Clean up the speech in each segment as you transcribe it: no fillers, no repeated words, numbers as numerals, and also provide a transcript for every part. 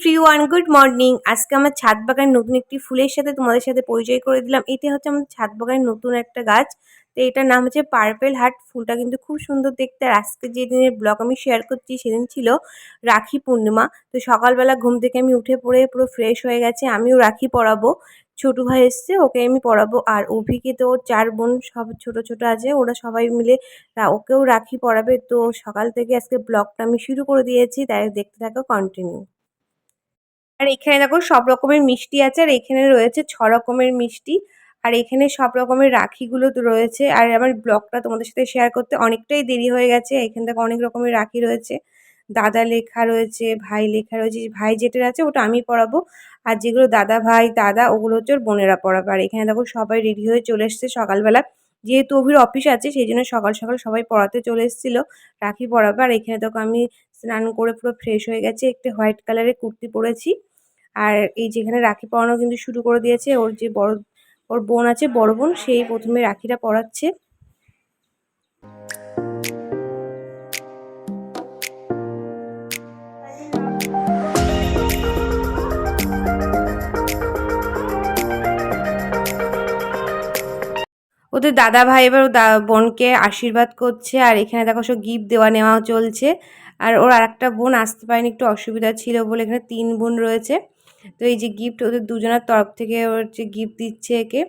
Everyone, good morning. আজকে আমার ছাদ বাগানের নতুন একটি ফুলের সাথে তোমাদের সাথে পরিচয় করে দিলাম। এটা হচ্ছে আমাদের ছাদ বাগানের নতুন একটা গাছ। তো এটার নাম হচ্ছে পার্পেল হার্ট। ফুলটা কিন্তু খুব সুন্দর দেখতে। আর আজকে যে দিনের ব্লগ আমি শেয়ার করছি সেদিন ছিল রাখি পূর্ণিমা। তো সকালবেলা ঘুম থেকে আমি উঠে পড়ে পুরো ফ্রেশ হয়ে গেছে। আমিও রাখি পরাবো। ছোট ভাই এসছে, ওকে আমি পরাবো। আর অভিকে তো ওর 4 বোন সব ছোট ছোট আছে, ওরা সবাই মিলে ওকেও রাখি পরাবে। তো সকাল থেকে আজকে ব্লগটা আমি শুরু করে দিয়েছি, তাই দেখতে থাকো কন্টিনিউ। আর এখানে দেখো সব রকমের মিষ্টি আছে, আর এখানে রয়েছে 6 রকমের মিষ্টি। আর এখানে সব রকমের রাখিগুলো তো রয়েছে। আর আমার ব্লগটা তোমাদের সাথে শেয়ার করতে অনেকটাই দেরি হয়ে গেছে। এখান থেকে অনেক রকমের রাখি রয়েছে, দাদা লেখা রয়েছে, ভাই লেখা রয়েছে। ভাই যেটা আছে ওটা আমি পরাবো, আর যেগুলো দাদা ভাই দাদা ওগুলো হচ্ছে ওর বোনেরা পরাবে। আর এখানে দেখো সবাই রেডি হয়ে চলে এসছে সকালবেলা, যেহেতু অভির অফিস আছে সেই জন্য সকাল সকাল সবাই পড়াতে চলে এসেছিল রাখি পরাবে। আর এখানে দেখো আমি স্নান করে পুরো ফ্রেশ হয়ে গেছি, একটা হোয়াইট কালারের কুর্তি পরেছি। আর এই যেখানে রাখি পরানো কিন্তু শুরু করে দিয়েছে। ওর বোন আছে, বড় বোন, সেই প্রথমে রাখিটা পরাচ্ছে। ওদের দাদা ভাই এবার বোনকে আশীর্বাদ করছে। আর এখানে দেখো সব গিফট দেওয়া নেওয়া চলছে। আর ওর আরেকটা বোন আসতে পারেনি, একটু অসুবিধা ছিল বলে। এখানে 3 বোন রয়েছে। তো এই যে গিফট ওদের দুজনের তরফ থেকে ওর যে গিফট দিচ্ছে একে।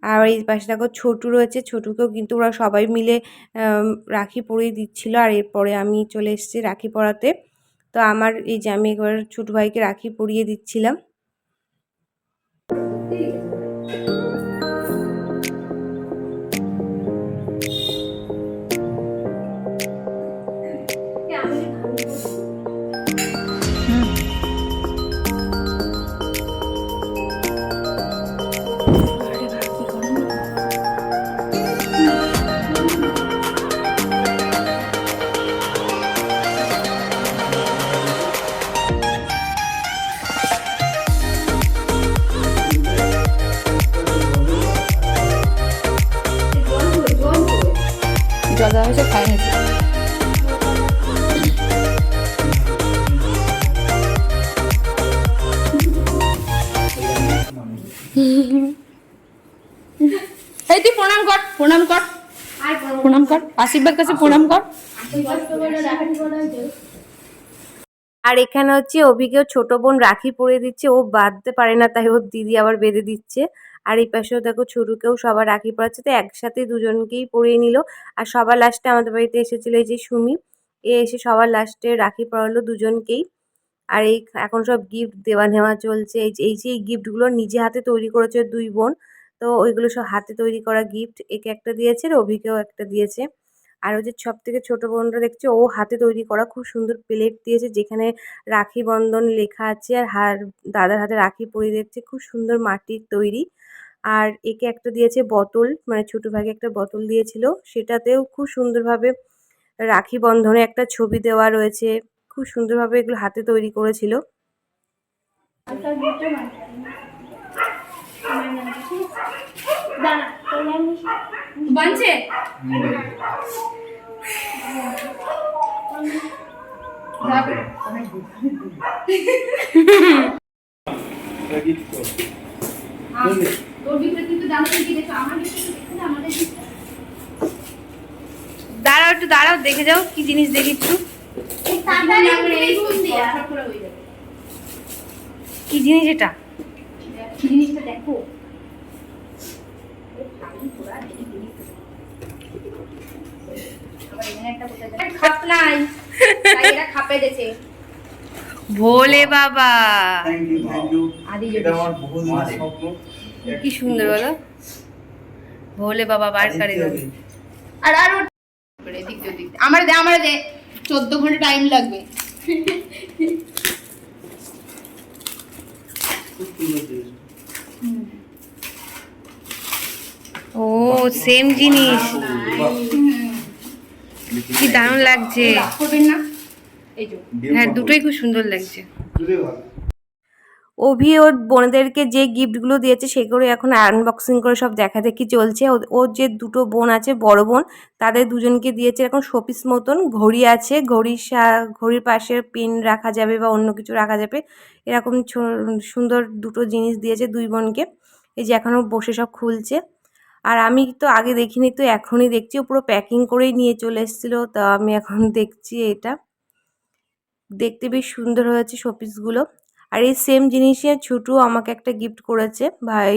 আর এই পাশে দেখো ছোটু রয়েছে, ছোটুকেও কিন্তু ওরা সবাই মিলে রাখি পরিয়ে দিচ্ছিল। আর এরপরে আমি চলে এসেছি রাখি পরাতে। তো আমার এই যে আমি একবার ছোট ভাইকে রাখি পরিয়ে দিচ্ছিলাম। জল দেওয়া হয়েছে, খাই নিয়েছি। এই তুই প্রণাম কর, প্রণাম কর, প্রণাম কর, আশীর্বাদ কাছে প্রণাম কর। আর এখানে হচ্ছে অভিকেও ছোট বোন রাখি পরিয়ে দিচ্ছে। ও বাঁধতে পারে না, তাই ওর দিদি আবার বেঁধে দিচ্ছে। আর এই পাশেও দেখো ছোটকেও সবার রাখি পরাচ্ছে। তো একসাথে দুজনকেই পরিয়ে নিল। আর সবার লাস্টে আমাদের বাড়িতে এসেছিল এই যে সুমি, এসে সবার লাস্টে রাখি পরালো দুজনকেই। আর এই এখন সব গিফট দেওয়া নেওয়া চলছে। এই যে গিফটগুলো নিজে হাতে তৈরি করেছে 2 বোন। তো ওইগুলো সব হাতে তৈরি করা গিফট। একে একটা দিয়েছে, আর অভিকেও একটা দিয়েছে। আর ওই যে সব থেকে ছোট বোনটা দেখছে, ও হাতে তৈরি করা খুব সুন্দর প্লেট দিয়েছে, যেখানে রাখি বন্ধন লেখা আছে। আর দাদার হাতে রাখি পরিয়ে দিচ্ছে, খুব সুন্দর মাটির তৈরি। আর একে একটা দিয়েছে বোতল, মানে ছোট ভাগে একটা বোতল দিয়েছিল, সেটাতেও খুব সুন্দরভাবে রাখি বন্ধনে একটা ছবি দেওয়া রয়েছে। খুব সুন্দরভাবে এগুলো হাতে তৈরি করেছিল। বানছে দাঁড়াও একটু, দাঁড়াও, দেখে যাও কি জিনিস দেখি একটু। কি জিনিস এটা? জিনিসটা দেখো। ভোলে বাবা, থ্যাংক কি সুন্দর বলো। ভোলে বাবা বার করে দাও। আর আমার দে 14 ঘন্টা টাইম লাগবে। ও সেম জিনিস, কি দারুণ লাগছে। করবেন না, এই যে হ্যাঁ দুটোই খুব সুন্দর লাগছে। অভি ওর বোনেদেরকে যে গিফটগুলো দিয়েছে সেগুলো এখন আনবক্সিং করে সব দেখাদেখি চলছে। ওর যে দুটো বোন আছে, বড় বোন, তাদের দুজনকে দিয়েছে এরকম শোপিস মতন ঘড়ি আছে, ঘড়ির পাশে পেন রাখা যাবে বা অন্য কিছু রাখা যাবে, এরকম সুন্দর দুটো জিনিস দিয়েছে দুই বোনকে। এই যে এখনও বসে সব খুলছে। আর আমি তো আগে দেখিনি, তো এখনই দেখছি। ও পুরো প্যাকিং করেই নিয়ে চলে এসেছিলো, তা আমি এখন দেখছি। এটা দেখতে বেশ সুন্দর হয়েছে শোপিসগুলো। আর এই সেম জিনিসে ছোটু আমাকে একটা গিফট করেছে ভাই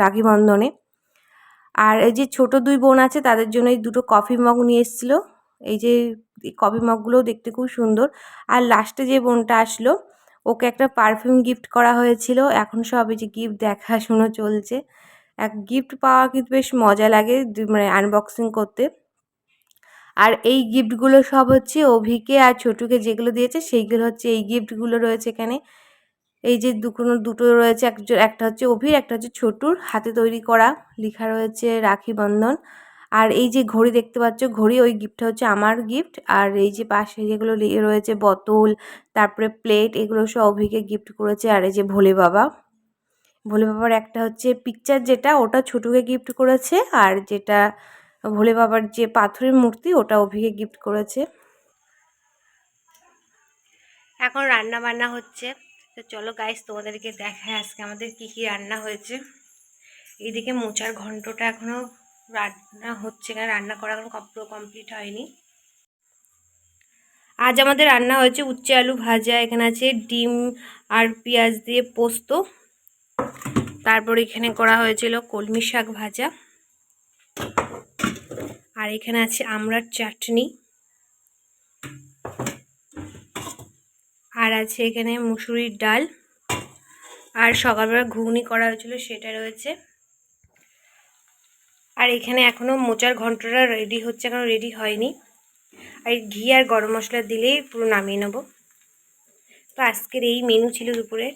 রাখি বন্ধনে। আর এই যে ছোট দুই বোন আছে তাদের জন্য এই দুটো কফি মগ নিয়ে এসেছিলো। এই যে এই কফি মগগুলোও দেখতে খুব সুন্দর। আর লাস্টে যে বোনটা আসলো ওকে একটা পারফিউম গিফট করা হয়েছিল। এখন সব এই যে গিফট দেখাশুনো চলছে। এক গিফট পাওয়া কিন্তু বেশ মজা লাগে, মানে আনবক্সিং করতে। আর এই গিফটগুলো সব হচ্ছে অভিকে আর ছোটুকে যেগুলো দিয়েছে সেইগুলো হচ্ছে এই গিফটগুলো রয়েছে এখানে। এই যে দুটো রয়েছে, একটা হচ্ছে অভির, একটা হচ্ছে ছোটুর হাতে তৈরি করা, লেখা রয়েছে রাখি বন্ধন। আর এই যে ঘড়ি দেখতে পাচ্ছ, ঘড়ি ওই গিফটটা হচ্ছে আমার গিফট। আর এই যে পাশে যেগুলো রয়েছে বোতল, তারপরে প্লেট, এগুলো সব অভিকে গিফট করেছে। আর এই যে ভোলে বাবার একটা হচ্ছে পিকচার, যেটা ওটা ছোটুকে গিফট করেছে। আর যেটা ভোলে বাবার যে পাথরের মূর্তি ওটা অভিকে গিফট করেছে। এখন রান্না বান্না হচ্ছে, তো চলো গাইস তোমাদেরকে দেখায় আজকে আমাদের কি কি রান্না হয়েছে। এইদিকে মোচার ঘন্টটা এখনো রান্না হচ্ছে, না রান্না করা এখনো পুরো কমপ্লিট হয়নি। আজ আমাদের রান্না হয়েছে উচ্ছে আলু ভাজা, এখানে আছে ডিম আর পেঁয়াজ দিয়ে পোস্ত, তারপর এখানে করা হয়েছিল কলমি শাক ভাজা, আর এখানে আছে আমড়ার চাটনি, আর আছে এখানে মুসুরির ডাল, আর সকালবেলা ঘুগনি করা হয়েছিল সেটা রয়েছে। আর এখানে এখনও মোচার ঘন্টটা রেডি হচ্ছে, এখনও রেডি হয়নি। আর ঘি আর গরম মশলা দিলেই পুরো নামিয়ে নেব। তো আজকের এই মেনু ছিল দুপুরে।